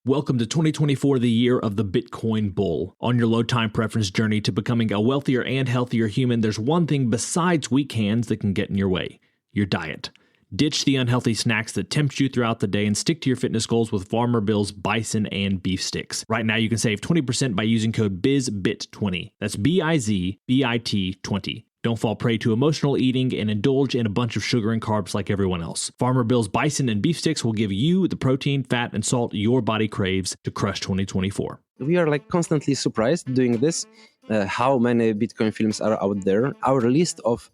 Welcome to 2024, the year of the Bitcoin bull. On your low time preference journey to becoming a wealthier and healthier human, there's one thing besides weak hands that can get in your way: your diet. Ditch the unhealthy snacks that tempt you throughout the day and stick to your fitness goals with Farmer Bill's bison and beef sticks. Right now, you can save 20% by using code BIZBIT20. That's BIZBIT20. Don't fall prey to emotional eating and indulge in a bunch of sugar and carbs like everyone else. Farmer Bill's bison and beef sticks will give you the protein, fat, and salt your body craves to crush 2024. We are constantly surprised doing this, how many Bitcoin films are out there. Our list of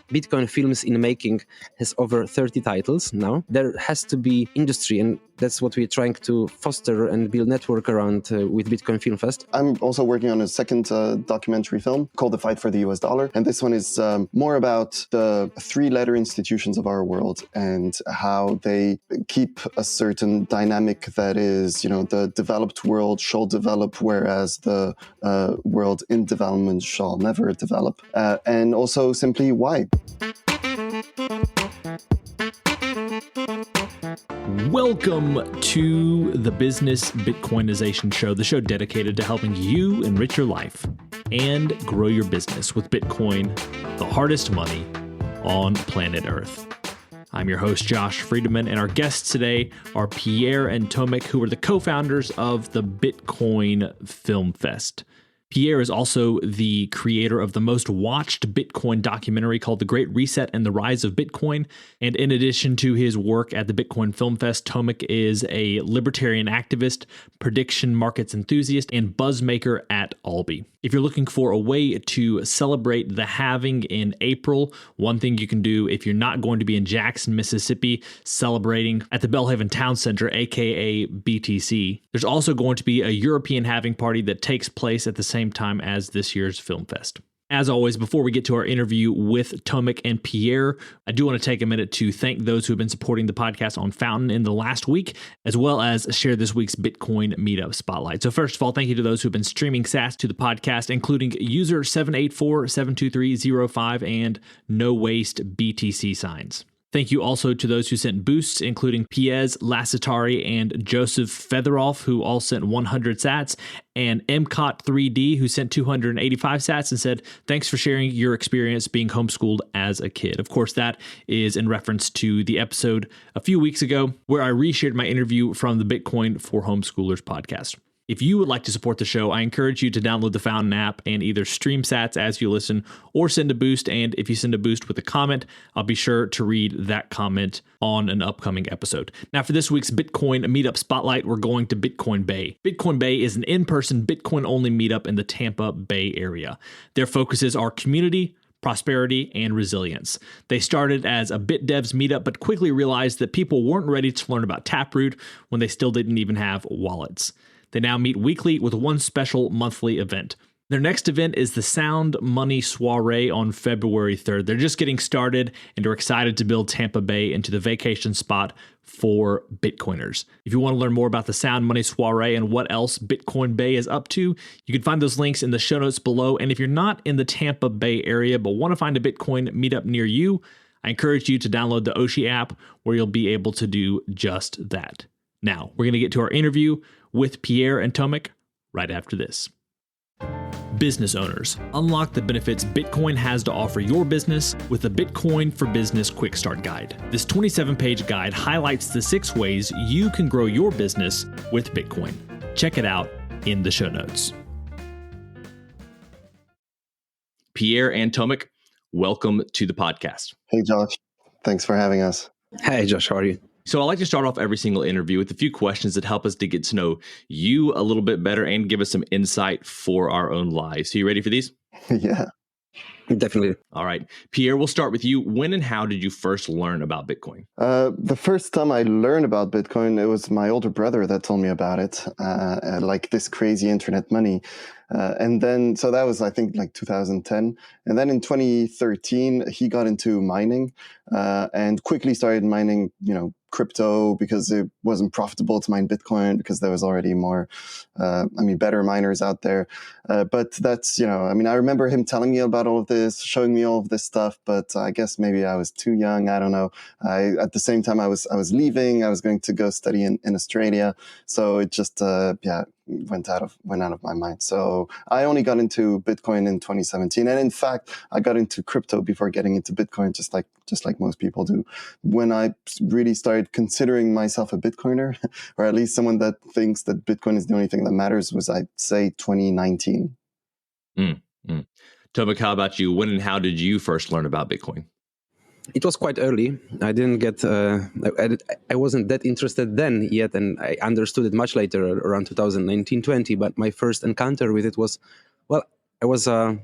Bitcoin films in making has over 30 titles now. There has to be industry, and that's what we're trying to foster and build network around with Bitcoin FilmFest. I'm also working on a second documentary film called The Fight for the US Dollar. And this one is more about the three-letter institutions of our world and how they keep a certain dynamic that is, the developed world shall develop, whereas the world in development shall never develop. And also simply why. Welcome to the Business Bitcoinization Show, the show dedicated to helping you enrich your life and grow your business with Bitcoin, the hardest money on planet Earth. I'm your host, Josh Friedemann, and our guests today are Pierre and Tomek, who are the co-founders of the Bitcoin FilmFest. Pierre is also the creator of the most watched Bitcoin documentary called The Great Reset and the Rise of Bitcoin. And in addition to his work at the Bitcoin FilmFest, Tomek is a libertarian activist, prediction markets enthusiast, and buzzmaker at Alby. If you're looking for a way to celebrate the halving in April, one thing you can do if you're not going to be in Jackson, Mississippi, celebrating at the Belhaven Town Center, aka BTC, there's also going to be a European halving party that takes place at the same time as this year's FilmFest. As always, before we get to our interview with Tomek and Pierre, I do want to take a minute to thank those who have been supporting the podcast on Fountain in the last week, as well as share this week's Bitcoin Meetup Spotlight. So first of all, thank you to those who have been streaming SaaS to the podcast, including user 784-72305 and No Waste BTC signs. Thank you also to those who sent boosts, including Piez Lassatari and Joseph Featheroff, who all sent 100 sats, and MCOT3D, who sent 285 sats and said, thanks for sharing your experience being homeschooled as a kid. Of course, that is in reference to the episode a few weeks ago where I reshared my interview from the Bitcoin for Homeschoolers podcast. If you would like to support the show, I encourage you to download the Fountain app and either stream sats as you listen or send a boost. And if you send a boost with a comment, I'll be sure to read that comment on an upcoming episode. Now, for this week's Bitcoin Meetup Spotlight, we're going to Bitcoin Bay. Bitcoin Bay is an in-person Bitcoin-only meetup in the Tampa Bay area. Their focuses are community, prosperity, and resilience. They started as a BitDevs meetup, but quickly realized that people weren't ready to learn about Taproot when they still didn't even have wallets. They now meet weekly with one special monthly event. Their next event is the Sound Money Soiree on February 3rd. They're just getting started and are excited to build Tampa Bay into the vacation spot for Bitcoiners. If you want to learn more about the Sound Money Soiree and what else Bitcoin Bay is up to, you can find those links in the show notes below. And if you're not in the Tampa Bay area but want to find a Bitcoin meetup near you, I encourage you to download the Oshi app where you'll be able to do just that. Now, we're going to get to our interview with Pierre and Tomek right after this. Business owners, unlock the benefits Bitcoin has to offer your business with the Bitcoin for Business Quick Start Guide. This 27-page guide highlights the 6 ways you can grow your business with Bitcoin. Check it out in the show notes. Pierre and Tomek, welcome to the podcast. Hey, Josh. Thanks for having us. Hey, Josh, how are you? So I like to start off every single interview with a few questions that help us to get to know you a little bit better and give us some insight for our own lives. So you ready for these? Yeah. Definitely. All right. Pierre, we'll start with you. When and how did you first learn about Bitcoin? The first time I learned about Bitcoin, it was my older brother that told me about it, like this crazy internet money. And then, so that was, I think, like 2010. And then in 2013, he got into mining and quickly started mining, crypto, because it wasn't profitable to mine Bitcoin because there was already more, better miners out there. But that's, I remember him telling me about all of this, showing me all of this stuff, but I guess maybe I was too young. I don't know. At the same time, I was leaving. I was going to go study in Australia. So it just, went out of my mind. So I only got into Bitcoin in 2017. And in fact, I got into crypto before getting into Bitcoin, just like most people do. When I really started considering myself a Bitcoiner, or at least someone that thinks that Bitcoin is the only thing that matters, was, I'd say, 2019. Tomek, how about you? When and how did you first learn about Bitcoin? It was quite early. I didn't get, I wasn't that interested then yet, and I understood it much later, around 2019-20. But my first encounter with it was, I was a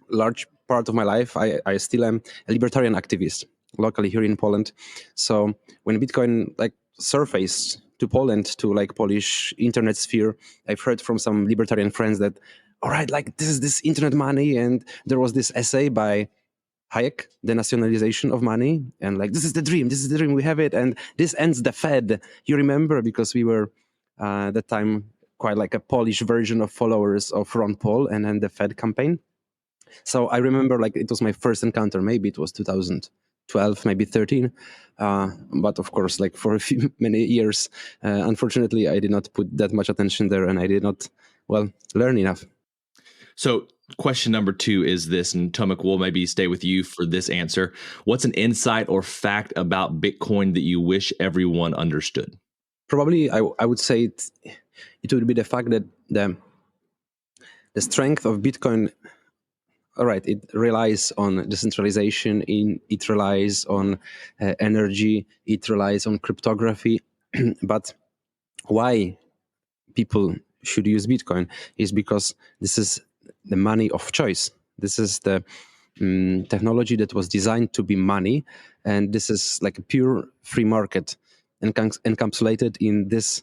large part of my life. I still am a libertarian activist locally here in Poland. So when Bitcoin surfaced to Poland, to Polish internet sphere, I've heard from some libertarian friends that, all right, this is this internet money, and there was this essay by Hayek, the nationalization of money, and this is the dream, we have it, and this ends the Fed. You remember, because we were at that time quite like a Polish version of followers of Ron Paul and the Fed campaign. So I remember it was my first encounter. Maybe it was 2012, maybe 13, but of course, for many years, unfortunately, I did not put that much attention there, and I did not learn enough. So question number 2 is this, and Tomek, will maybe stay with you for this answer. What's an insight or fact about Bitcoin that you wish everyone understood? Probably, I would say it would be the fact that the strength of Bitcoin, all right, it relies on decentralization, it relies on energy, it relies on cryptography. But why people should use Bitcoin is because this is the money of choice. This is the technology that was designed to be money, and this is a pure free market encapsulated in this,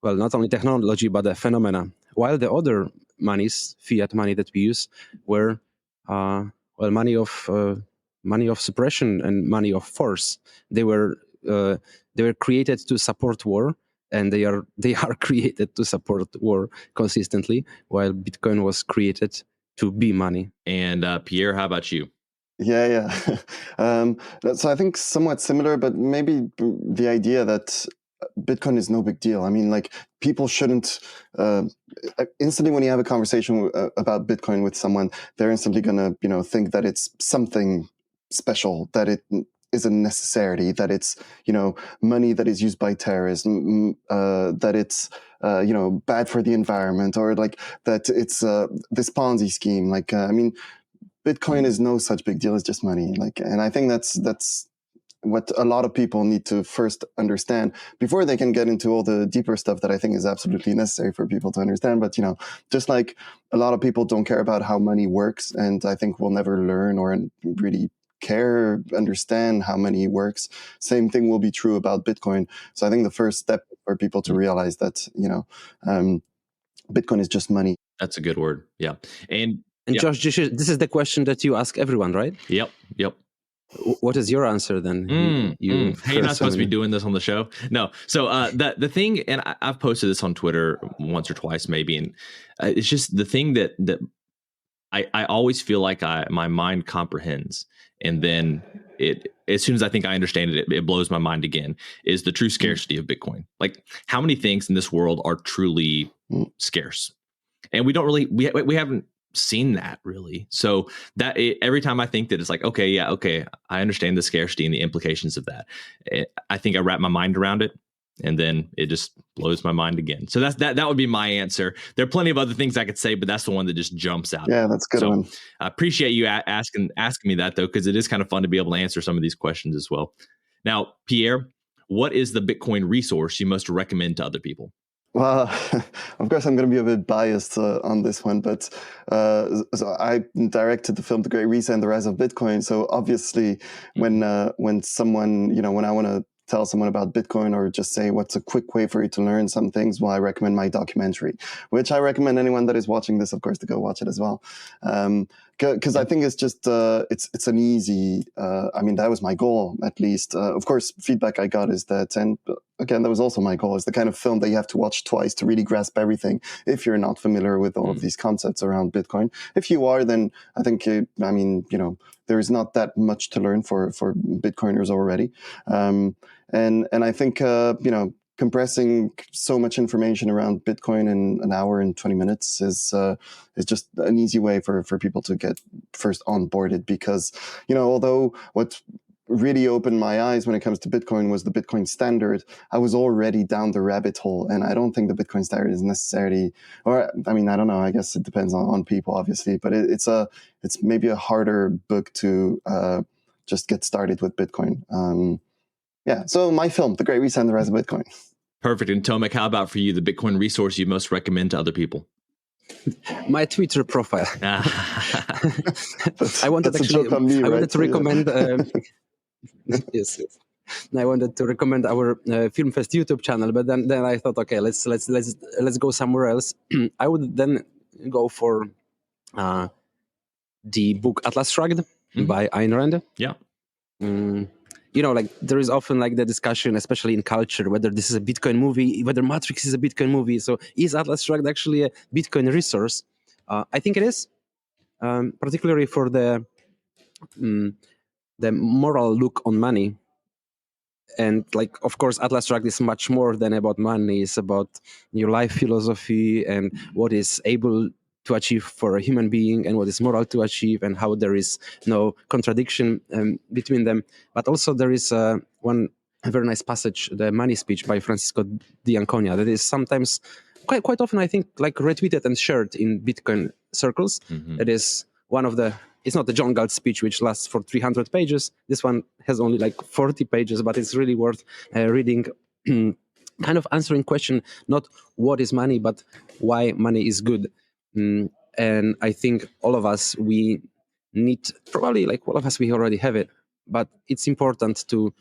not only technology, but a phenomena. While the other monies, fiat money that we use, were money of suppression and money of force. They were created to support war, and they are created to support war consistently, while Bitcoin was created to be money. And Pierre, how about you? Yeah. So I think somewhat similar, but maybe the idea that Bitcoin is no big deal. People shouldn't instantly, when you have a conversation about Bitcoin with someone, they're instantly going to, think that it's something special, that it is a necessity, that it's, money that is used by terrorism, that it's, bad for the environment, or that it's this Ponzi scheme. Bitcoin is no such big deal. It's just money. And I think that's what a lot of people need to first understand before they can get into all the deeper stuff that I think is absolutely necessary for people to understand. But, just like a lot of people don't care about how money works, and I think we'll never learn or really understand how money works, same thing will be true about Bitcoin. So I think the first step for people to realize that, Bitcoin is just money. That's a good word. Yeah. And Josh, this is the question that you ask everyone, right? Yep. What is your answer then? Hey, you're not supposed to be doing this on the show. No. So the thing, and I've posted this on Twitter once or twice maybe, and it's just the thing that I always feel like my mind comprehends, and then as soon as I think I understand it, it blows my mind again, is the true scarcity of Bitcoin. How many things in this world are truly scarce? And we don't really, we haven't seen that really. So that every time I think that it's okay, I understand the scarcity and the implications of that, I think I wrap my mind around it, and then it just blows my mind again. So that would be my answer. There are plenty of other things I could say, but that's the one that just jumps out. Yeah, that's a good one. I appreciate you asking me that, though, because it is kind of fun to be able to answer some of these questions as well. Now, Pierre, what is the Bitcoin resource you most recommend to other people? Well, of course, I'm going to be a bit biased on this one, but so I directed the film The Great Reset and the Rise of Bitcoin. So obviously, when someone, when I want to tell someone about Bitcoin or just say what's a quick way for you to learn some things, well, I recommend my documentary, which I recommend anyone that is watching this, of course, to go watch it as well. Because I think it's just, it's an easy, I mean, that was my goal, at least. Of course, feedback I got is that, and again, that was also my goal, is the kind of film that you have to watch twice to really grasp everything if you're not familiar with all of these concepts around Bitcoin. If you are, then I think, I mean, you know, there is not that much to learn for Bitcoiners already. And I think, you know, compressing so much information around Bitcoin in an hour and 20 minutes is just an easy way for people to get first onboarded, because, you know, although what really opened my eyes when it comes to Bitcoin was the Bitcoin standard, I was already down the rabbit hole, and I don't think the Bitcoin standard is necessarily, or I mean, I don't know, I guess it depends on people, obviously, but it's maybe a harder book to just get started with Bitcoin. Yeah, so my film, The Great Reset and the Rise of Bitcoin. Perfect. And Tomek, how about for you, the Bitcoin resource you most recommend to other people? My Twitter profile. I wanted to recommend. Yes. I wanted to recommend our FilmFest YouTube channel, but then I thought, okay, let's go somewhere else. I would then go for the book Atlas Shrugged by Ayn Rand. Yeah. You know, like there is often like the discussion, especially in culture, whether this is a Bitcoin movie, whether Matrix is a Bitcoin movie. So is Atlas Shrugged actually a Bitcoin resource? I think it is, particularly for the moral look on money. And like, of course, Atlas Shrugged is much more than about money. It's about your life philosophy and what is able to achieve for a human being and what is moral to achieve, and how there is no contradiction between them. But also there is one very nice passage, the Money Speech by Francisco D'Anconia, that is sometimes, quite often, I think, like retweeted and shared in Bitcoin circles. It is one of the, it's not the John Galt speech, which lasts for 300 pages. This one has only like 40 pages, but it's really worth reading. Kind of answering question, not what is money, but why money is good. And I think all of us, we need, probably like all of us, we already have it, but it's important to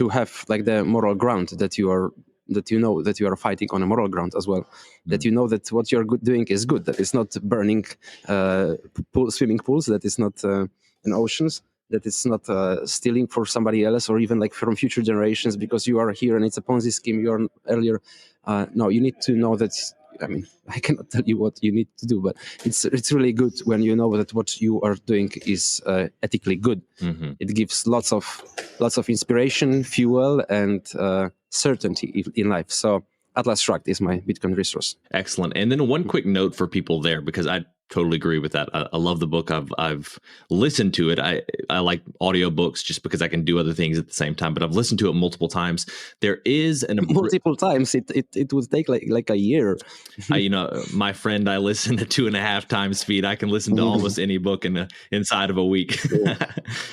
have like the moral ground that you are, that you know that you are fighting on a moral ground as well, that you know that what you're doing is good, that it's not burning swimming pools, that it's not in oceans, that it's not stealing for somebody else or even like from future generations because you are here and it's a Ponzi scheme you are earlier. No, you need to know that, I mean, I cannot tell you what you need to do, but it's really good when you know that what you are doing is ethically good. It gives lots of inspiration, fuel, and certainty in life. So Atlas Shrugged is my Bitcoin resource. Excellent. And then one quick note for people there, because I totally agree with that. I love the book. I've listened to it. I like audiobooks just because I can do other things at the same time, but I've listened to it multiple times. There is multiple times. It would take like a year. You know, my friend, I listen to 2.5 times speed. I can listen to almost any book inside of a week.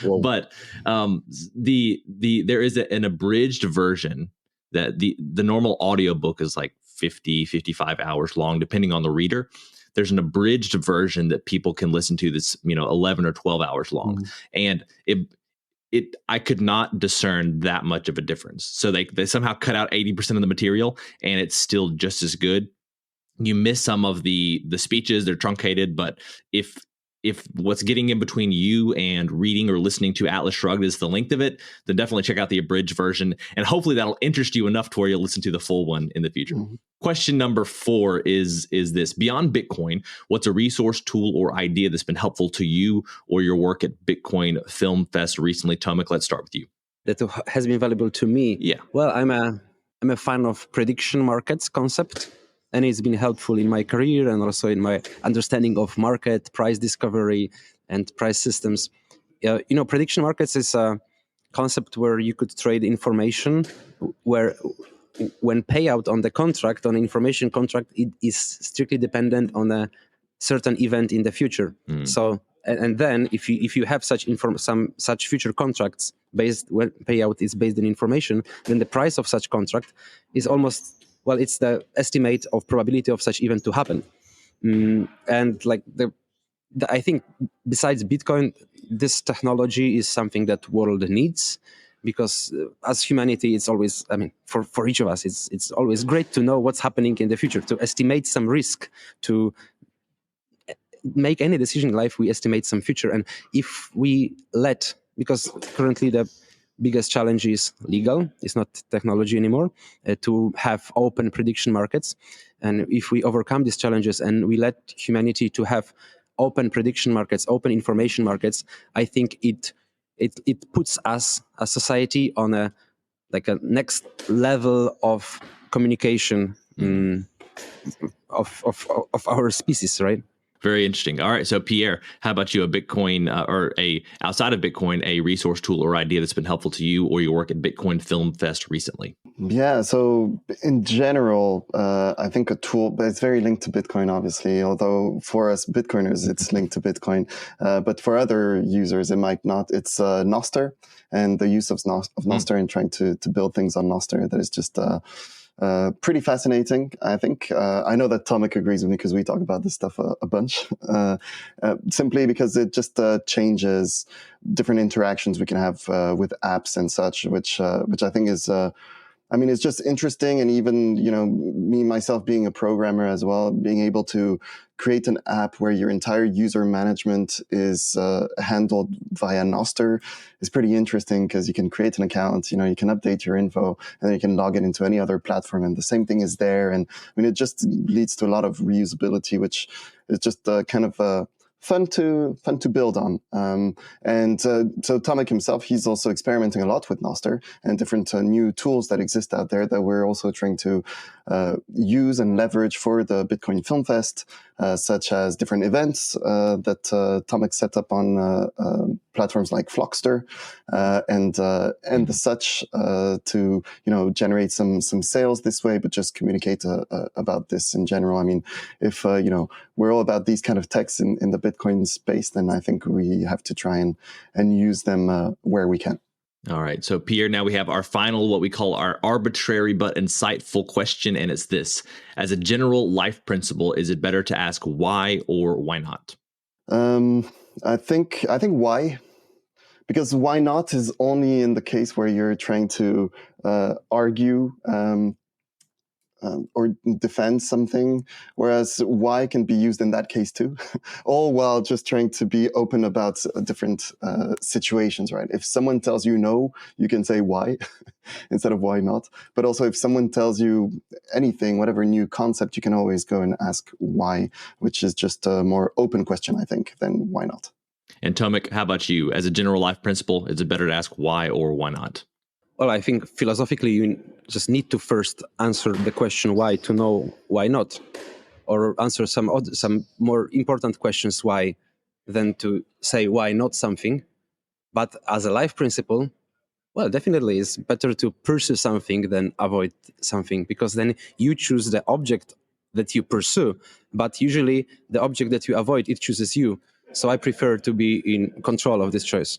Whoa. But there is an abridged version that the normal audiobook is like 55 hours long, depending on the reader. There's an abridged version that people can listen to that's, 11 or 12 hours long. And I could not discern that much of a difference. So they somehow cut out 80% of the material and it's still just as good. You miss some of the speeches, they're truncated, but if what's getting in between you and reading or listening to Atlas Shrugged is the length of it, then definitely check out the abridged version. And hopefully that'll interest you enough to where you'll listen to the full one in the future. Question number 4 is this: beyond Bitcoin, what's a resource, tool, or idea that's been helpful to you or your work at Bitcoin FilmFest recently? Tomek, let's start with you. That has been valuable to me. Yeah. Well, I'm a fan of prediction markets concept. And it's been helpful in my career and also in my understanding of market, price discovery, and price systems. Prediction markets is a concept where you could trade information, where when payout on the contract, on information contract, it is strictly dependent on a certain event in the future. So, and then if you have such such future contracts based when payout is based on information, then the price of such contract is almost, well, it's the estimate of probability of such event to happen. And like I think besides Bitcoin, this technology is something that world needs because as humanity, it's always, for each of us, it's always great to know what's happening in the future, to estimate some risk, to make any decision in life, we estimate some future. And if we because currently the biggest challenge is legal, it's not technology anymore, to have open prediction markets. And if we overcome these challenges and we let humanity to have open prediction markets, open information markets, I think it puts us as society on a next level of communication of our species, right? Very interesting. All right. So Pierre, how about you? A Bitcoin outside of Bitcoin, a resource tool or idea that's been helpful to you or your work at Bitcoin FilmFest recently? Yeah. So in general, I think a tool, but it's very linked to Bitcoin, obviously, although for us Bitcoiners, it's linked to Bitcoin. But for other users, it might not. It's Nostr and the use of Nostr and trying to build things on Nostr. That is just pretty fascinating, I think. I know that Tomek agrees with me because we talk about this stuff a bunch, simply because it just changes different interactions we can have with apps and such, which I think is, it's just interesting. And even, me, myself being a programmer as well, being able to create an app where your entire user management is handled via Nostr is pretty interesting because you can create an account, you can update your info and then you can log it into any other platform and the same thing is there. And it just leads to a lot of reusability, which is just kind of fun to build on. So Tomek himself, he's also experimenting a lot with Nostr and different new tools that exist out there that we're also trying to use and leverage for the Bitcoin FilmFest, such as different events that Tomek set up on platforms like Flockster and the such to generate some sales this way, but just communicate about this in general. If we're all about these kind of techs in the Bitcoin space, then I think we have to try and use them where we can. All right. So Pierre, now we have our final, what we call our arbitrary but insightful question. And it's this: as a general life principle, is it better to ask why or why not? I think why, because why not is only in the case where you're trying to argue or defend something, whereas why can be used in that case too, all while just trying to be open about different situations, right? If someone tells you no, you can say why instead of why not. But also if someone tells you anything, whatever new concept, you can always go and ask why, which is just a more open question, I think, than why not. And Tomek, how about you? As a general life principle, is it better to ask why or why not? Well, I think philosophically, you just need to first answer the question why to know why not, or answer some more important questions why than to say why not something. But as a life principle, well, definitely it's better to pursue something than avoid something, because then you choose the object that you pursue, but usually the object that you avoid, it chooses you. So I prefer to be in control of this choice.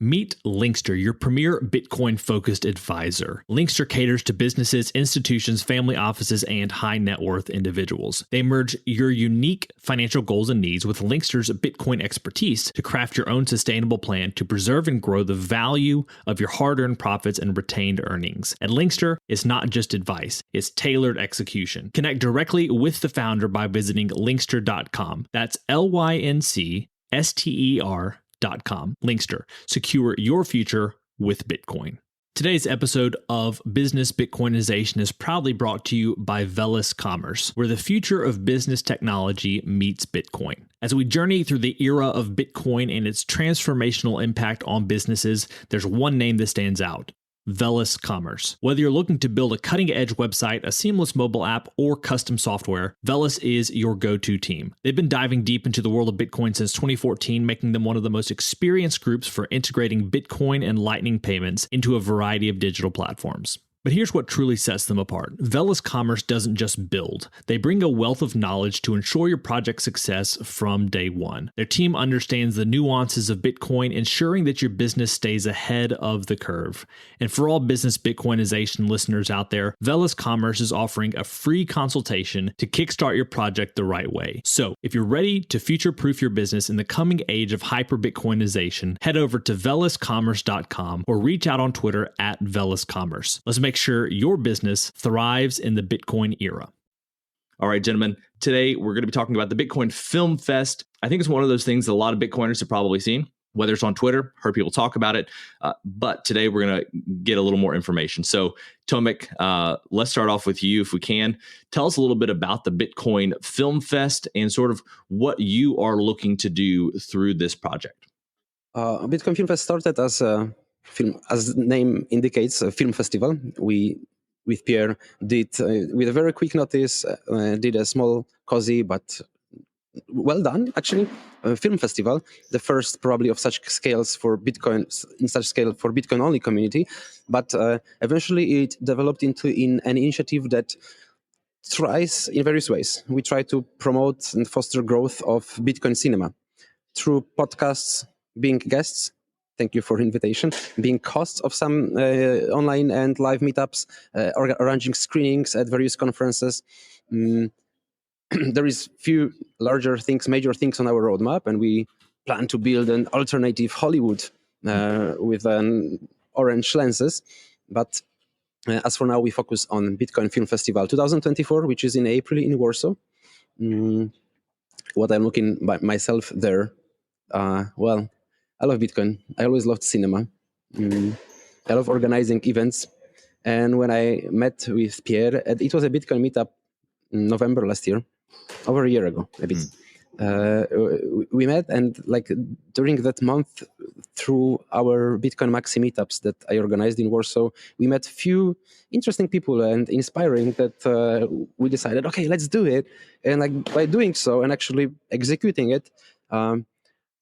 Meet Linkster, your premier Bitcoin-focused advisor. Linkster caters to businesses, institutions, family offices, and high-net-worth individuals. They merge your unique financial goals and needs with Linkster's Bitcoin expertise to craft your own sustainable plan to preserve and grow the value of your hard-earned profits and retained earnings. At Linkster, it's not just advice, it's tailored execution. Connect directly with the founder by visiting linkster.com. That's LYNCSTER.com. Linkster. Secure your future with Bitcoin. Today's episode of Business Bitcoinization is proudly brought to you by Velis Commerce, where the future of business technology meets Bitcoin. As we journey through the era of Bitcoin and its transformational impact on businesses, there's one name that stands out: Velis Commerce. Whether you're looking to build a cutting-edge website, a seamless mobile app, or custom software, Velis is your go-to team. They've been diving deep into the world of Bitcoin since 2014, making them one of the most experienced groups for integrating Bitcoin and Lightning payments into a variety of digital platforms. But here's what truly sets them apart. Velis Commerce doesn't just build. They bring a wealth of knowledge to ensure your project's success from day one. Their team understands the nuances of Bitcoin, ensuring that your business stays ahead of the curve. And for all business Bitcoinization listeners out there, Velis Commerce is offering a free consultation to kickstart your project the right way. So if you're ready to future-proof your business in the coming age of hyper-Bitcoinization, head over to veliscommerce.com or reach out on Twitter at veliscommerce. Let's make sure your business thrives in the Bitcoin era. All right, gentlemen, today we're going to be talking about the Bitcoin FilmFest. I think it's one of those things that a lot of Bitcoiners have probably seen, whether it's on Twitter, heard people talk about it. But today we're going to get a little more information. So, Tomek, let's start off with you if we can. Tell us a little bit about the Bitcoin FilmFest and sort of what you are looking to do through this project. Bitcoin FilmFest started as a film, as the name indicates, a film festival. We, with Pierre, did with a very quick notice, did a small, cozy but well done, actually, film festival. The first probably of such scales for Bitcoin, in such scale for Bitcoin only community. But eventually it developed into an initiative that tries in various ways. We try to promote and foster growth of Bitcoin cinema through podcasts, being guests. Thank you for the invitation. Being hosts of some online and live meetups, arranging screenings at various conferences. There is few larger things, major things on our roadmap, and we plan to build an alternative Hollywood with an orange lenses. But as for now, we focus on Bitcoin Film Festival 2024, which is in April in Warsaw. What I'm looking by myself there, well, I love Bitcoin. I always loved cinema. I love organizing events. And when I met with Pierre, it was a Bitcoin meetup in November last year, over a year ago, a bit. We met, and like during that month, through our Bitcoin Maxi meetups that I organized in Warsaw, we met few interesting people and inspiring that we decided, okay, let's do it. And like by doing so and actually executing it,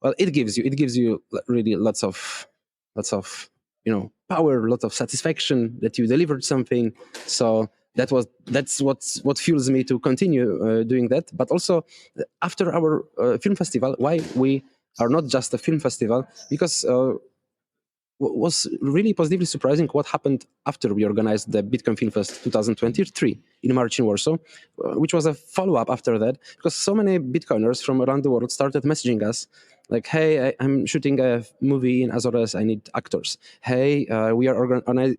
well, it gives you really lots of power, lots of satisfaction that you delivered something. So that's what fuels me to continue doing that. But also after our film festival, why we are not just a film festival, because was really positively surprising what happened after we organized the Bitcoin Film Fest 2023 in March in Warsaw, which was a follow-up after that, because so many Bitcoiners from around the world started messaging us like, hey, I'm shooting a movie in Azores, I need actors. Hey, we are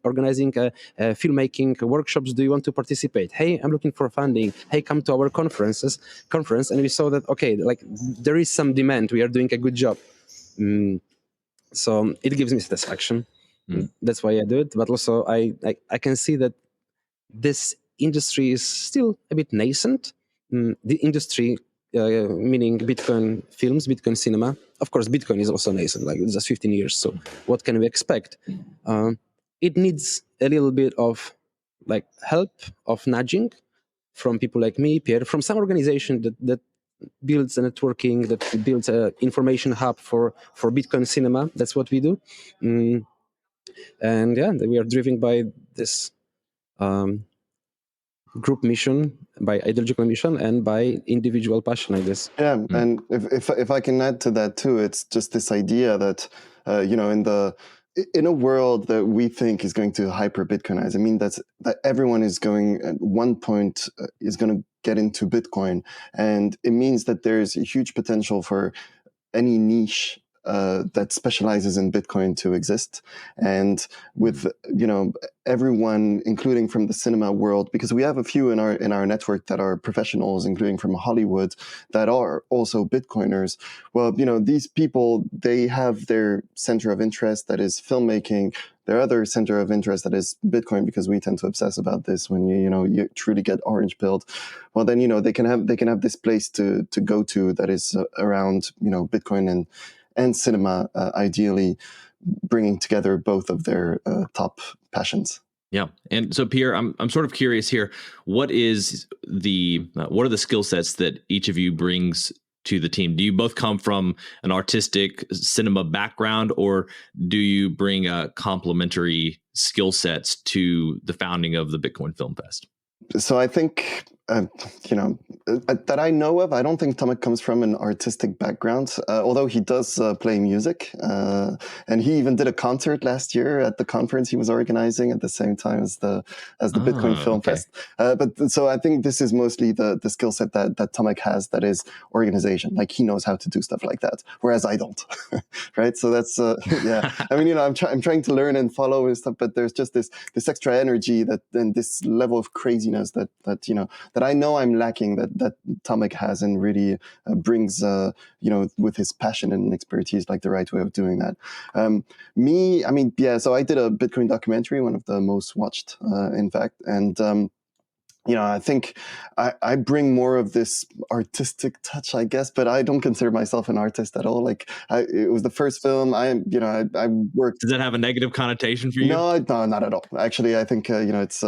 organizing filmmaking workshops, do you want to participate? Hey, I'm looking for funding. Hey, come to our conference. And we saw that, okay, like there is some demand, we are doing a good job. So it gives me satisfaction. That's why I do it. But also I can see that this industry is still a bit nascent. The industry, meaning Bitcoin films, Bitcoin cinema. Of course, Bitcoin is also nascent, like it's just 15 years. So what can we expect? It needs a little bit of like help, of nudging from people like me, Pierre, from some organization that builds a networking, that builds an information hub for Bitcoin cinema. That's what we do. And yeah, we are driven by this group mission, by ideological mission, and by individual passion, I guess. Yeah, and if I can add to that too, it's just this idea that, in a world that we think is going to hyper Bitcoinize, I mean, that everyone is going at one point is going to get into Bitcoin. And it means that there's a huge potential for any niche that specializes in Bitcoin to exist. And with, everyone, including from the cinema world, because we have a few in our network that are professionals, including from Hollywood, that are also Bitcoiners. Well, these people, they have their center of interest that is filmmaking, their other center of interest that is Bitcoin, because we tend to obsess about this when you truly get orange pilled. Well, then they can have this place to go to that is around Bitcoin and cinema, ideally bringing together both of their top passions. Yeah, and so Pierre, I'm sort of curious here. What are the skill sets that each of you brings to the team? Do you both come from an artistic cinema background, or do you bring a complementary skill sets to the founding of the Bitcoin Film Fest? So I think, that I know of, I don't think Tomek comes from an artistic background, although he does play music. And he even did a concert last year at the conference he was organizing at the same time as the Bitcoin Film Fest. But so I think this is mostly the skill set that Tomek has, that is organization. Like, he knows how to do stuff like that, whereas I don't. Right? So that's, yeah. I mean, I'm trying to learn and follow and stuff, but there's just this extra energy and this level of craziness that I know I'm lacking, that Tomek has, and really brings, with his passion and expertise, like the right way of doing that. So I did a Bitcoin documentary, one of the most watched, in fact, and I think I bring more of this artistic touch, I guess, but I don't consider myself an artist at all. Like, it was the first film I worked. Does that have a negative connotation for you? No, not at all. Actually, I think it's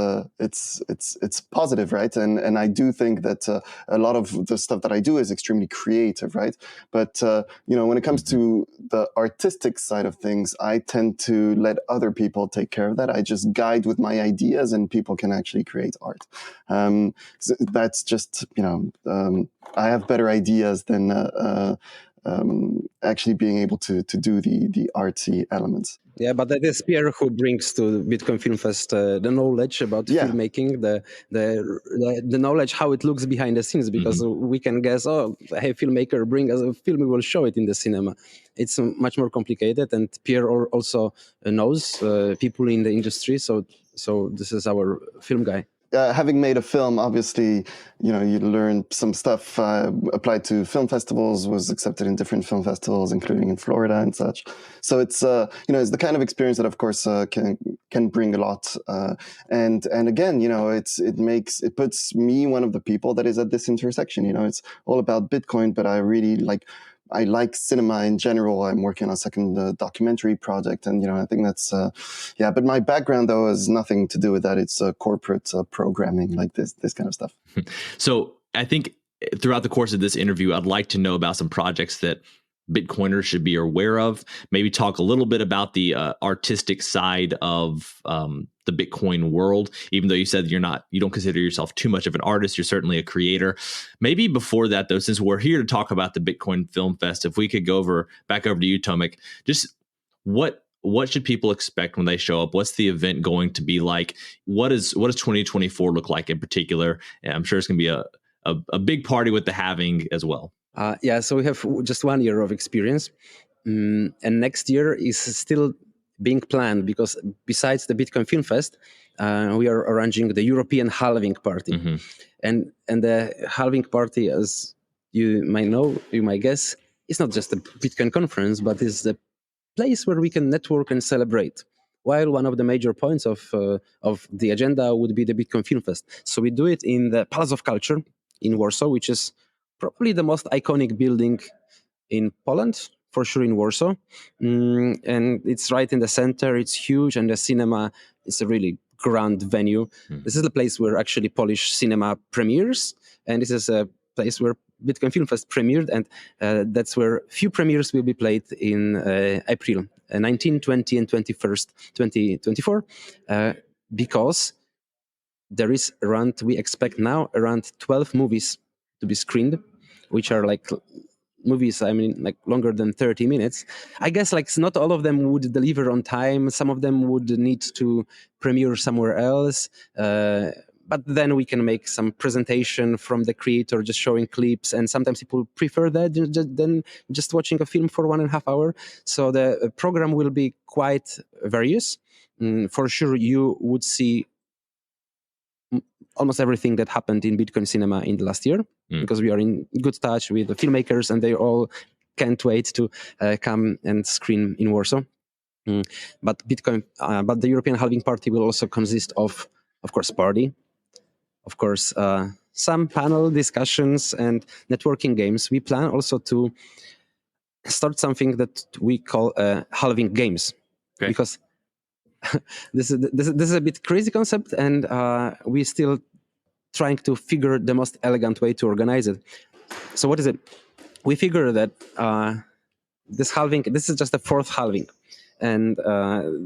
positive, right? And I do think that a lot of the stuff that I do is extremely creative, right? But when it comes to the artistic side of things, I tend to let other people take care of that. I just guide with my ideas, and people can actually create art. So that's just, I have better ideas than actually being able to do the artsy elements. Yeah, but that is Pierre who brings to Bitcoin Film Fest the knowledge about filmmaking, the knowledge how it looks behind the scenes, because we can guess, hey, filmmaker, bring us a film, we will show it in the cinema. It's much more complicated, and Pierre also knows people in the industry, so this is our film guy. Having made a film, obviously, you learn some stuff. Applied to film festivals, was accepted in different film festivals, including in Florida and such. So it's it's the kind of experience that, of course, can bring a lot. And again, it puts me one of the people that is at this intersection. It's all about Bitcoin, but I really I like cinema in general. I'm working on a second documentary project, and I think that's But my background, though, has nothing to do with that. It's corporate programming, like this kind of stuff. So I think throughout the course of this interview, I'd like to know about some projects that Bitcoiners should be aware of. Maybe talk a little bit about the artistic side of the Bitcoin world. Even though you said you don't consider yourself too much of an artist, you're certainly a creator. Maybe before that, though, since we're here to talk about the Bitcoin Film Fest, if we could go back over to you, Tomek, just what should people expect when they show up? What's the event going to be like? What does 2024 look like in particular? And I'm sure it's going to be a big party with the halving as well. So we have just 1 year of experience, and next year is still being planned, because besides the Bitcoin Film Fest, we are arranging the European halving party, and the halving party, as you might know, you might guess, it's not just a Bitcoin conference, but it's the place where we can network and celebrate. While one of the major points of the agenda would be the Bitcoin Film Fest, so we do it in the Palace of Culture in Warsaw, which is probably the most iconic building in Poland, for sure in Warsaw. And it's right in the center, it's huge, and the cinema is a really grand venue. This is the place where actually Polish cinema premieres, and this is a place where Bitcoin Film Fest premiered, and that's where few premieres will be played in April 19, 20, and 21st, 2024, because there is we expect now around 12 movies to be screened, which are movies, longer than 30 minutes. I guess not all of them would deliver on time. Some of them would need to premiere somewhere else. But then we can make some presentation from the creator, just showing clips. And sometimes people prefer that than just watching a film for 1.5 hours. So the program will be quite various. For sure, you would see almost everything that happened in Bitcoin cinema in the last year, because we are in good touch with the filmmakers, and they all can't wait to come and screen in Warsaw. But the European halving party will also consist of course, party, of course, some panel discussions and networking games. We plan also to start something that we call halving games, because this is a bit crazy concept, and we're still trying to figure the most elegant way to organize it. So what is it? We figure that this is just the fourth halving, and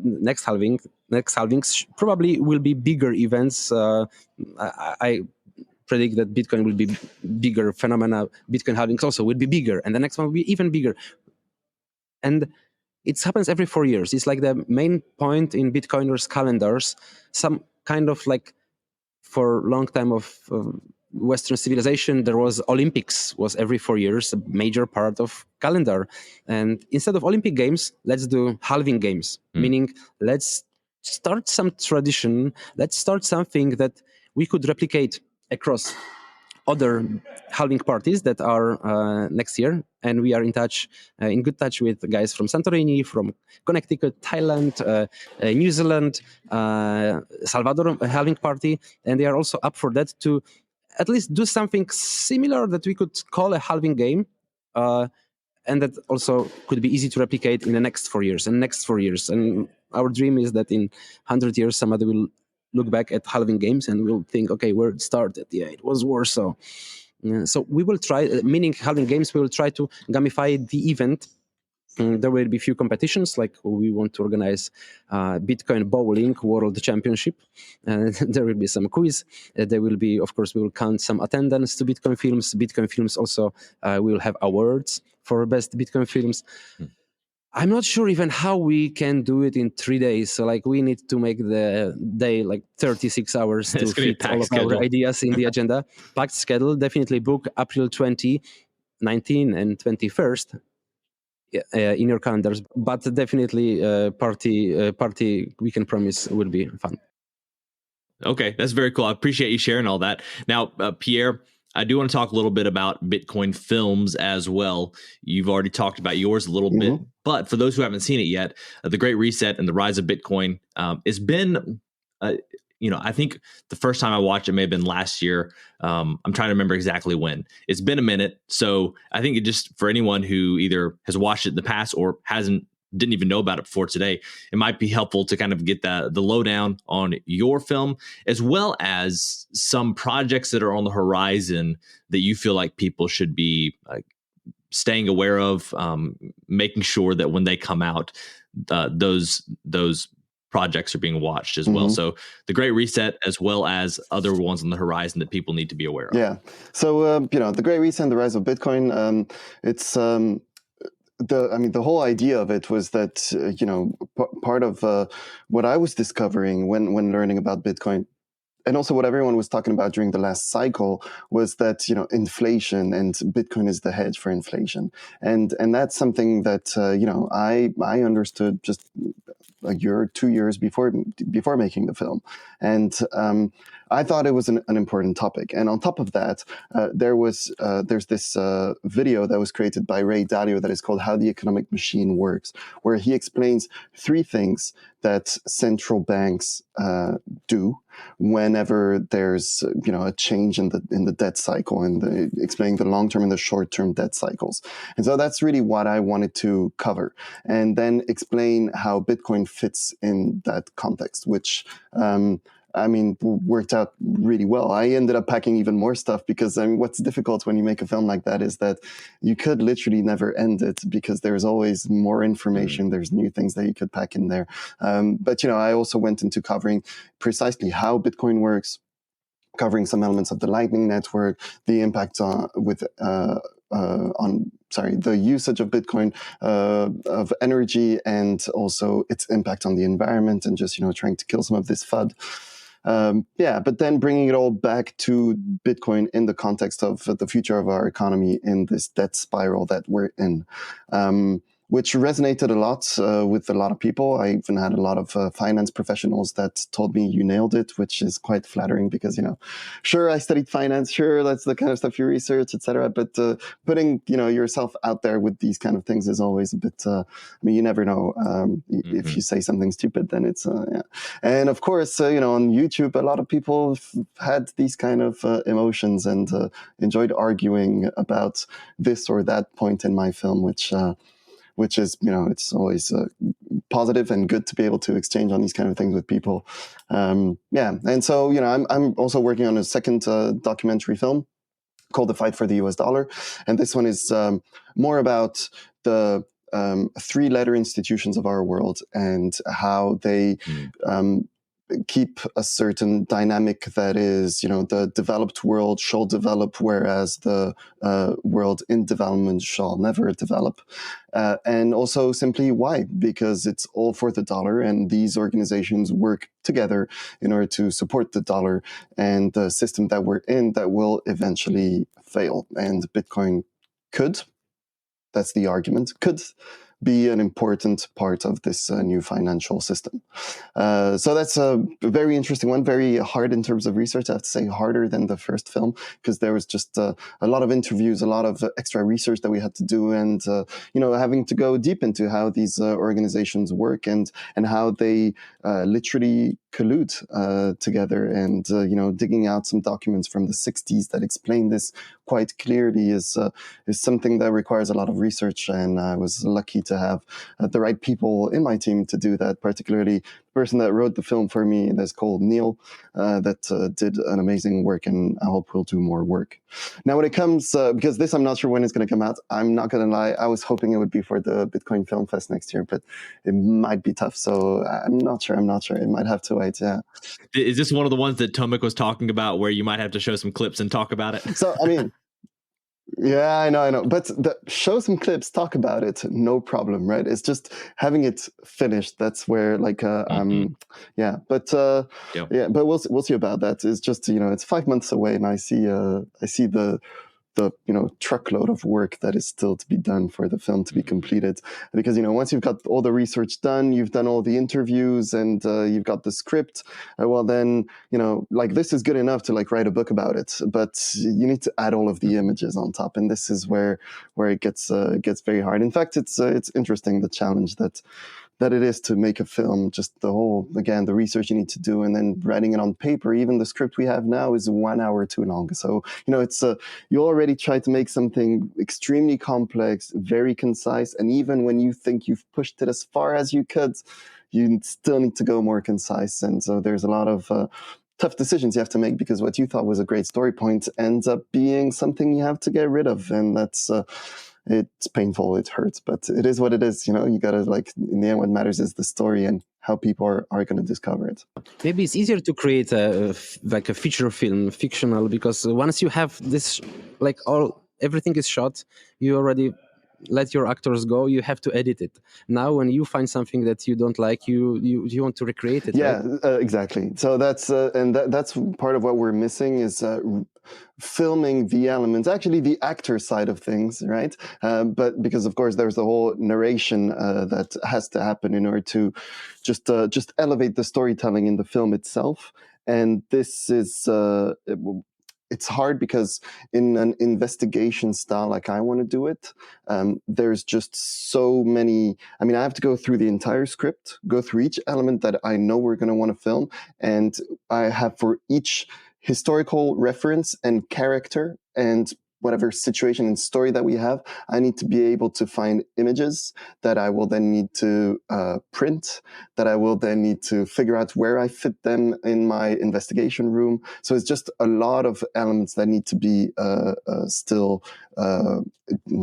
next halving, next halvings probably will be bigger events. I predict that Bitcoin will be bigger phenomena. Bitcoin halvings also will be bigger, and the next one will be even bigger. And it happens every 4 years. It's like the main point in Bitcoiners' calendars. Some kind of like, for a long time of Western civilization, there was Olympics, was every 4 years, a major part of calendar. And instead of Olympic Games, let's do halving games, meaning let's start some tradition, let's start something that we could replicate across other halving parties that are next year, and we are in good touch with guys from Santorini, from Connecticut, Thailand, New Zealand, Salvador halving party, and they are also up for that, to at least do something similar that we could call a halving game, and that also could be easy to replicate in the next 4 years and next 4 years. And our dream is that in 100 years somebody will look back at halving games and we'll think, okay, where it started? Yeah, it was Warsaw. So we will try, meaning halving games, we will try to gamify the event. There will be few competitions, like we want to organize Bitcoin Bowling World Championship. There will be some quiz. There will be, of course, we will count some attendance to Bitcoin films. Bitcoin films also will have awards for best Bitcoin films. I'm not sure even how we can do it in 3 days. So like we need to make the day like 36 hours to fit all of our ideas in the agenda. Packed schedule, definitely book April 20, 19 and 21st in your calendars. But definitely party we can promise will be fun. Okay, that's very cool. I appreciate you sharing all that. Now, Pierre, I do want to talk a little bit about Bitcoin films as well. You've already talked about yours a little bit, but for those who haven't seen it yet, The Great Reset and the Rise of Bitcoin, it's been, I think the first time I watched it may have been last year. I'm trying to remember exactly when. It's been a minute. So I think it just, for anyone who either has watched it in the past or didn't even know about it before today, it might be helpful to kind of get the lowdown on your film, as well as some projects that are on the horizon that you feel like people should be staying aware of, making sure that when they come out, those projects are being watched as well. So The Great Reset, as well as other ones on the horizon that people need to be aware of. Yeah. So, The Great Reset and the Rise of Bitcoin, it's... the whole idea of it was that, part of what I was discovering when learning about Bitcoin, and also what everyone was talking about during the last cycle, was that, inflation, and Bitcoin is the hedge for inflation. And that's something that, I understood just a year or 2 years before making the film. And I thought it was an important topic. And on top of that, there's this video that was created by Ray Dalio that is called How the Economic Machine Works, where he explains 3 things that central banks do whenever there's a change in the debt cycle, and explaining the long-term and the short-term debt cycles. And so that's really what I wanted to cover, and then explain how Bitcoin fits in that context, which worked out really well. I ended up packing even more stuff because, what's difficult when you make a film like that is that you could literally never end it, because there's always more information. There's new things that you could pack in there. But I also went into covering precisely how Bitcoin works, covering some elements of the Lightning Network, the impact the usage of Bitcoin, of energy, and also its impact on the environment, and just, trying to kill some of this FUD. But then bringing it all back to Bitcoin in the context of the future of our economy in this debt spiral that we're in. Which resonated a lot with a lot of people. I even had a lot of finance professionals that told me you nailed it, which is quite flattering because, sure, I studied finance, sure, that's the kind of stuff you research, etc. But putting, yourself out there with these kind of things is always a bit, you never know. If you say something stupid, then it's, yeah. And of course, on YouTube, a lot of people had these kind of emotions and enjoyed arguing about this or that point in my film, which is, it's always positive and good to be able to exchange on these kind of things with people. And so, I'm also working on a second documentary film called The Fight for the US Dollar. And this one is more about the three-letter institutions of our world and how they keep a certain dynamic that is, the developed world shall develop, whereas the world in development shall never develop. And also simply why? Because it's all for the dollar, and these organizations work together in order to support the dollar and the system that we're in that will eventually fail. And Bitcoin could, that's the argument, could be an important part of this new financial system. So that's a very interesting one, very hard in terms of research. I have to say harder than the first film, because there was just a lot of interviews, a lot of extra research that we had to do, and having to go deep into how these organizations work and how they literally collude together, and digging out some documents from the 60s that explain this quite clearly is something that requires a lot of research, and I was lucky to have the right people in my team to do that, particularly the person that wrote the film for me, that's called Neil, that did an amazing work, and I hope we'll do more work. Now, when it comes, because this I'm not sure when it's going to come out, I'm not going to lie, I was hoping it would be for the Bitcoin FilmFest next year, but it might be tough, so I'm not sure. It might have to wait, yeah. Is this one of the ones that Tomek was talking about where you might have to show some clips and talk about it? So, I mean... Yeah, I know. But show some clips, talk about it, no problem, right? It's just having it finished. That's where, yeah. But but we'll see about that. It's just it's 5 months away, and I see the truckload of work that is still to be done for the film to be completed. Because, once you've got all the research done, you've done all the interviews, and you've got the script, well then, this is good enough to write a book about it, but you need to add all of the images on top. And this is where it gets very hard. In fact, it's interesting, the challenge that it is to make a film, just the research you need to do, and then writing it on paper. Even the script we have now is 1 hour too long. So, it's you already try to make something extremely complex, very concise. And even when you think you've pushed it as far as you could, you still need to go more concise. And so there's a lot of tough decisions you have to make, because what you thought was a great story point ends up being something you have to get rid of. And that's... it's painful, it hurts, but it is what it is. You gotta, in the end, what matters is the story and how people are going to discover it. Maybe it's easier to create a feature film, fictional, because once you have this, everything is shot, you already let your actors go, you have to edit it. Now, when you find something that you don't like, you want to recreate it. Yeah, right? Exactly. So that's that's part of what we're missing is filming the elements, actually the actor side of things, right? But because of course there's the whole narration that has to happen in order to just elevate the storytelling in the film itself. And this is it's hard because in an investigation style like I want to do it, there's just so many. I mean, I have to go through the entire script, go through each element that I know we're going to want to film, and I have for each historical reference and character and whatever situation and story that we have, I need to be able to find images that I will then need to print, that I will then need to figure out where I fit them in my investigation room. So it's just a lot of elements that need to be still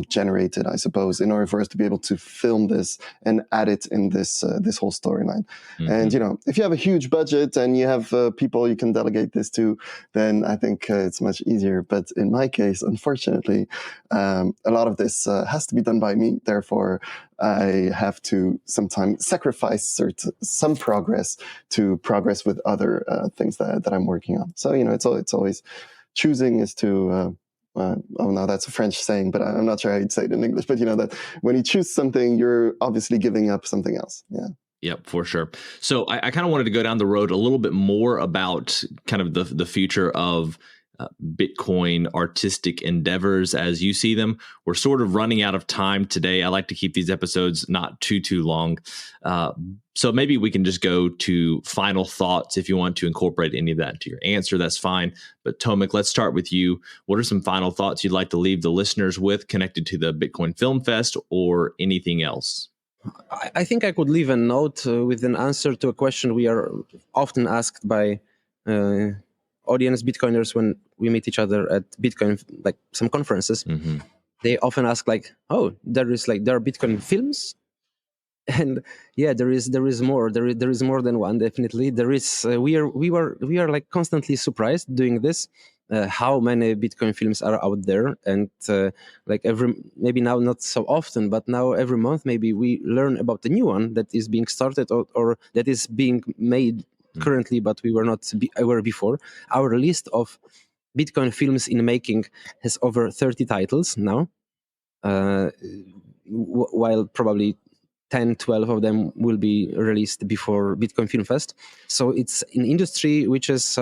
generated, I suppose, in order for us to be able to film this and add it in this this whole storyline. Mm-hmm. And, if you have a huge budget and you have people you can delegate this to, then I think it's much easier. But in my case, unfortunately, a lot of this has to be done by me. Therefore, I have to sometimes sacrifice some progress to progress with other things that I'm working on. So, it's always choosing is to... oh no, that's a French saying, but I'm not sure how you'd say it in English. But that when you choose something, you're obviously giving up something else. Yeah. Yep, for sure. So I kind of wanted to go down the road a little bit more about kind of the future of Bitcoin artistic endeavors as you see them. We're sort of running out of time today. I like to keep these episodes not too long. So maybe we can just go to final thoughts. If you want to incorporate any of that into your answer, that's fine. But Tomek, let's start with you. What are some final thoughts you'd like to leave the listeners with connected to the Bitcoin Film Fest or anything else? I think I could leave a note with an answer to a question we are often asked by audience Bitcoiners when we meet each other at Bitcoin, like some conferences. Mm-hmm. they often ask like, oh, there are Bitcoin films. And yeah, there is more. There is more than one. Definitely, there is. We are like constantly surprised doing this. How many Bitcoin films are out there, and like maybe now not so often, but now every month maybe we learn about a new one that is being started or that is being made currently, but we were not aware before. Our list of Bitcoin films in making has over 30 titles now, while probably 10, 12 of them will be released before Bitcoin FilmFest. So it's an industry which is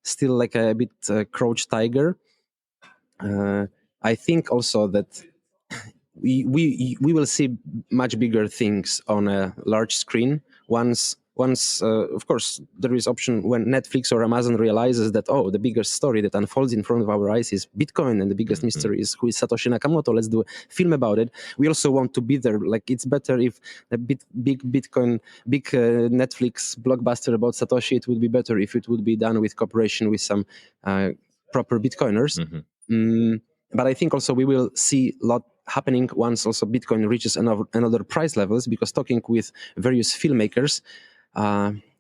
still like a bit crouched tiger. I think also that we will see much bigger things on a large screen once of course there is option when Netflix or Amazon realizes that, oh, the biggest story that unfolds in front of our eyes is Bitcoin and the biggest mystery is who is Satoshi Nakamoto. Let's do a film about it. We also want to be there. Like, it's better if a big Netflix blockbuster about Satoshi, it would be better if it would be done with cooperation with some proper Bitcoiners. But I think also we will see a lot happening once also Bitcoin reaches another price levels, because talking with various filmmakers,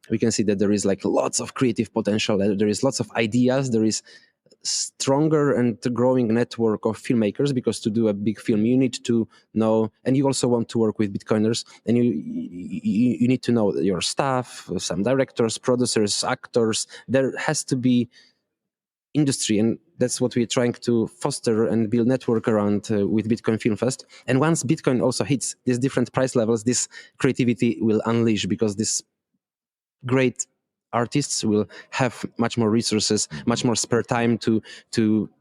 we can see that there is like lots of creative potential. There is lots of ideas. There is stronger and growing network of filmmakers, because to do a big film you need to know, and you also want to work with Bitcoiners, and you need to know your staff, some directors, producers, actors. There has to be industry, and that's what we're trying to foster and build network around with Bitcoin FilmFest. And once Bitcoin also hits these different price levels, this creativity will unleash, because this great artists will have much more resources, much more spare time to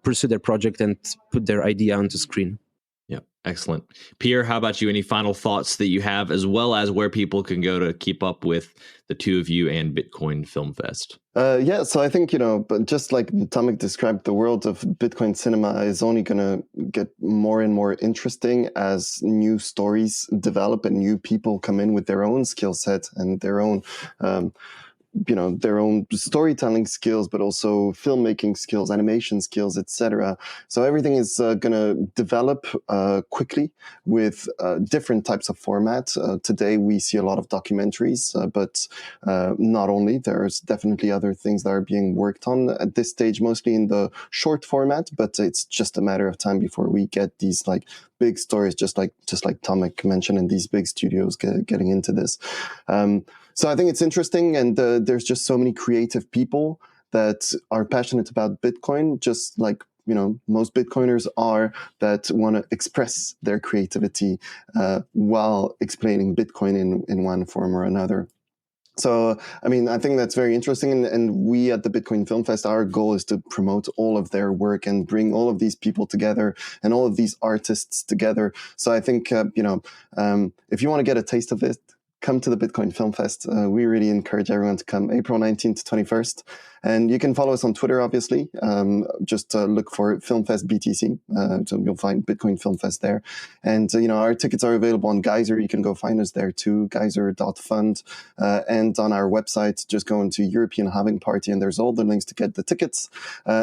pursue their project and put their idea onto screen. Yeah, excellent. Pierre, how about you? Any final thoughts that you have, as well as where people can go to keep up with the two of you and Bitcoin FilmFest? Yeah, so I think, but just like Tomek described, the world of Bitcoin cinema is only going to get more and more interesting as new stories develop and new people come in with their own skill set and their own their own storytelling skills, but also filmmaking skills, animation skills, etc. So everything is going to develop quickly with different types of formats. Today we see a lot of documentaries, but not only. There's definitely other things that are being worked on at this stage, mostly in the short format, but it's just a matter of time before we get these like big stories, just like Tomek mentioned, and these big studios getting into this. So I think it's interesting, and there's just so many creative people that are passionate about Bitcoin, just like most Bitcoiners are, that want to express their creativity while explaining Bitcoin in one form or another. So, I mean, I think that's very interesting. And we at the Bitcoin FilmFest, our goal is to promote all of their work and bring all of these people together and all of these artists together. So I think, if you want to get a taste of it, come to the Bitcoin FilmFest. We really encourage everyone to come April 19th to 21st. And you can follow us on Twitter, obviously. Just look for FilmFest BTC. So you'll find Bitcoin FilmFest there. And, our tickets are available on Geyser. You can go find us there too, geyser.fund. And on our website, just go into European Halving Party, and there's all the links to get the tickets,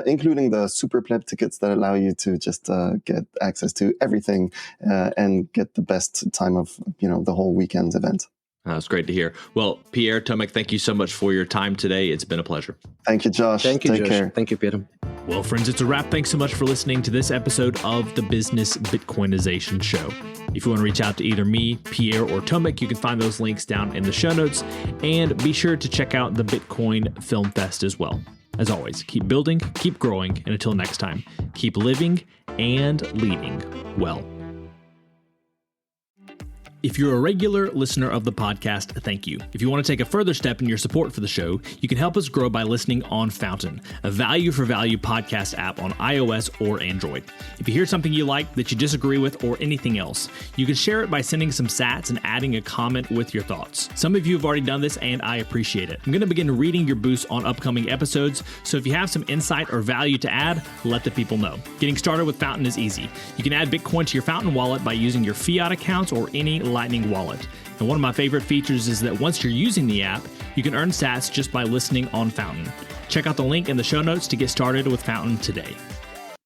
including the Super Pleb tickets that allow you to just get access to everything and get the best time of, the whole weekend's event. That's great to hear. Well, Pierre, Tomek, thank you so much for your time today. It's been a pleasure. Thank you, Josh. Thank you, Take Josh. care. Thank you, Pierre. Well, friends, it's a wrap. Thanks so much for listening to this episode of the Business Bitcoinization Show. If you want to reach out to either me, Pierre, or Tomek, you can find those links down in the show notes. And be sure to check out the Bitcoin FilmFest as well. As always, keep building, keep growing, and until next time, keep living and leading well. If you're a regular listener of the podcast, thank you. If you want to take a further step in your support for the show, you can help us grow by listening on Fountain, a value-for-value podcast app on iOS or Android. If you hear something you like that you disagree with or anything else, you can share it by sending some sats and adding a comment with your thoughts. Some of you have already done this, and I appreciate it. I'm going to begin reading your boosts on upcoming episodes, so if you have some insight or value to add, let the people know. Getting started with Fountain is easy. You can add Bitcoin to your Fountain wallet by using your fiat accounts or any Lightning wallet. And one of my favorite features is that once you're using the app, you can earn sats just by listening on Fountain. Check out the link in the show notes to get started with Fountain today.